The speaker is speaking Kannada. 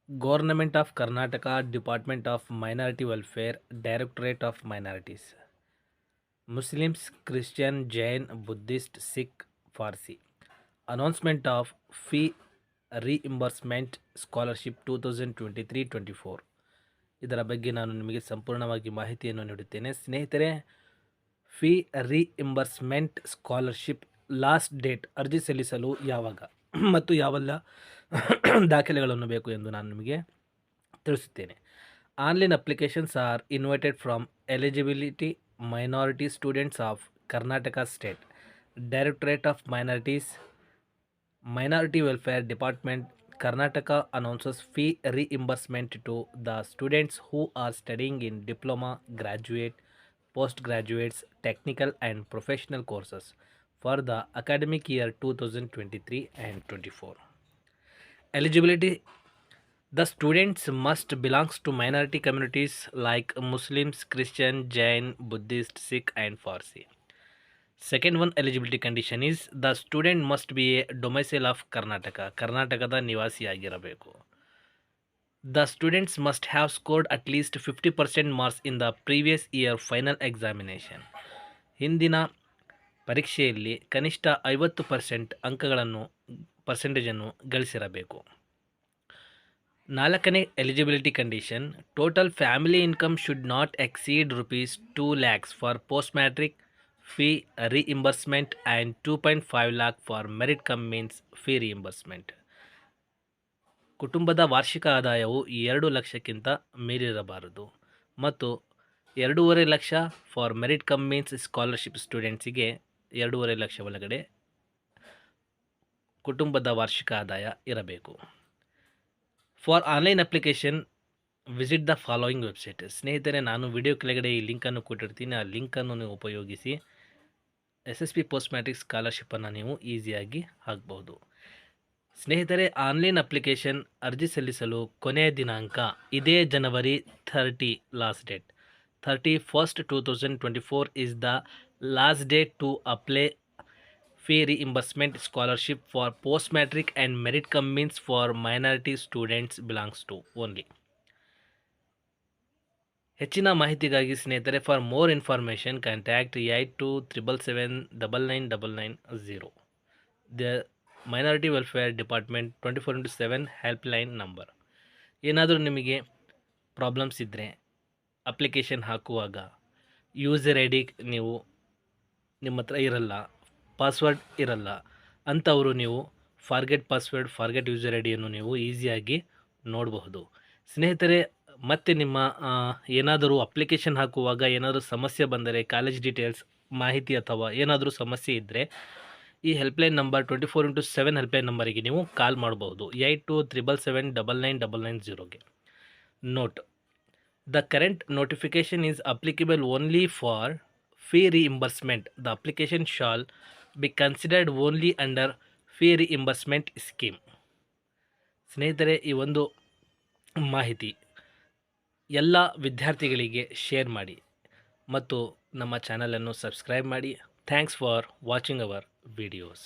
Government of Karnataka, Department of Minority Welfare, Directorate of Minorities. Muslims, Christian, Jain, Buddhist, Sikh, Farsi. Announcement of fee reimbursement scholarship 2023-24. ಇದರ ಬಗ್ಗೆ ನಾನು ನಿಮಗೆ ಸಂಪೂರ್ಣವಾಗಿ ಮಾಹಿತಿಯನ್ನು ನೀಡುತ್ತೇನೆ. ಸ್ನೇಹಿತರೆ, fee reimbursement scholarship last date ಅರ್ಜಿ ಸಲ್ಲಿಸಲು ಯಾವಾಗ ಮತ್ತು ಯಾವೆಲ್ಲ ದಾಖಲೆಗಳನ್ನು ಬೇಕು ಎಂದು ನಾನು ನಿಮಗೆ ತಿಳಿಸುತ್ತೇನೆ. Online applications R invited from eligibility minority students of Karnataka State, Directorate of Minority Welfare Department, Karnataka announces fee reimbursement to the students who are studying in diploma, graduate, postgraduates, technical and professional courses for the academic year 2023 and 24. Eligibility: the students must belongs to minority communities like Muslims, Christian, Jain, Buddhist, Sikh and Farsi. Second one eligibility condition is the student must be a domicile of Karnataka. ಕರ್ನಾಟಕದ ನಿವಾಸಿಯಾಗಿರಬೇಕು. The students must have scored at least 50% marks in the previous year final examination. ಹಿಂದಿನ ಪರೀಕ್ಷೆಯಲ್ಲಿ ಕನಿಷ್ಠ 50% ಅಂಕಗಳನ್ನು ಪರ್ಸೆಂಟೇಜನ್ನು ಗಳಿಸಿರಬೇಕು. ನಾಲ್ಕನೇ eligibility condition, total family income should not exceed ₹2 lakhs for post matric fee reimbursement and 2.5 lakh for merit cum means fee reimbursement. ಕುಟುಂಬದ ವಾರ್ಷಿಕ ಆದಾಯವು 2 ಲಕ್ಷಕ್ಕಿಂತ ಮೀರಿರಬಾರದು ಮತ್ತು 2.5 lakh for merit cum means scholarship ಸ್ಟೂಡೆಂಟ್ಸಿಗೆ 2.5 ಲಕ್ಷ ಒಳಗಡೆ ಕುಟುಂಬದ ವಾರ್ಷಿಕ ಆದಾಯ ಇರಬೇಕು. For online application visit the following website. ಸ್ನೇಹಿತರೆ, ನಾನು ವಿಡಿಯೋ ಕೆಳಗಡೆ ಈ ಲಿಂಕನ್ನು ಕೊಟ್ಟಿರ್ತೀನಿ. ಆ ಲಿಂಕನ್ನು ನೀವು ಉಪಯೋಗಿಸಿ SSP ಪೋಸ್ಟ್ ಮ್ಯಾಟ್ರಿಕ್ ಸ್ಕಾಲರ್ಶಿಪ್ಪನ್ನು ನೀವು ಈಸಿಯಾಗಿ ಹಾಕಬಹುದು. ಸ್ನೇಹಿತರೆ, ಆನ್ಲೈನ್ ಅಪ್ಲಿಕೇಶನ್ ಅರ್ಜಿ ಸಲ್ಲಿಸಲು ಕೊನೆಯ ದಿನಾಂಕ ಇದೇ ಜನವರಿ 30 last date. 31st 2024 is the last date to apply fee reimbursement scholarship for post matric and merit cum means for minority students belongs to only. ಹೆಚ್ಚಿನ ಮಾಹಿತಿಗಾಗಿ ಸ್ನೇಹಿತರೆ, for more information contact 8277799990. The minority welfare department 24/7 helpline number. ಏನಾದರೂ ನಿಮಗೆ ಪ್ರಾಬ್ಲಮ್ಸ್ ಇದ್ದರೆ ಅಪ್ಲಿಕೇಶನ್ ಹಾಕುವಾಗ ಯೂಸರ್ ಐ ಡಿ ನೀವು ನಿಮ್ಮ ಹತ್ರ ಇರಲ್ಲ, ಪಾಸ್ವರ್ಡ್ ಇರಲ್ಲ ಅಂಥವರು ನೀವು forget password, forget user I ಡಿಯನ್ನು ನೀವು ಈಸಿಯಾಗಿ ನೋಡಬಹುದು. ಸ್ನೇಹಿತರೆ, ಮತ್ತು ನಿಮ್ಮ ಏನಾದರೂ ಅಪ್ಲಿಕೇಶನ್ ಹಾಕುವಾಗ ಏನಾದರೂ ಸಮಸ್ಯೆ ಬಂದರೆ, ಕಾಲೇಜ್ ಡೀಟೇಲ್ಸ್ ಮಾಹಿತಿ ಅಥವಾ ಏನಾದರೂ ಸಮಸ್ಯೆ ಇದ್ದರೆ ಈ ಹೆಲ್ಪ್ಲೈನ್ ನಂಬರ್ 24/7 ಹೆಲ್ಪ್ಲೈನ್ ನಂಬರಿಗೆ ನೀವು ಕಾಲ್ ಮಾಡಬಹುದು, 8277799990ಗೆ. Note: the current notification is applicable only for fee reimbursement. The application shall be considered only under fee reimbursement scheme. ಸ್ನೇಹಿತರೆ, ಈ ಒಂದು ಮಾಹಿತಿ ಎಲ್ಲ ವಿದ್ಯಾರ್ಥಿಗಳಿಗೆ ಶೇರ್ ಮಾಡಿ ಮತ್ತು ನಮ್ಮ ಚಾನಲನ್ನು ಸಬ್ಸ್ಕ್ರೈಬ್ ಮಾಡಿ. Thanks for watching our videos.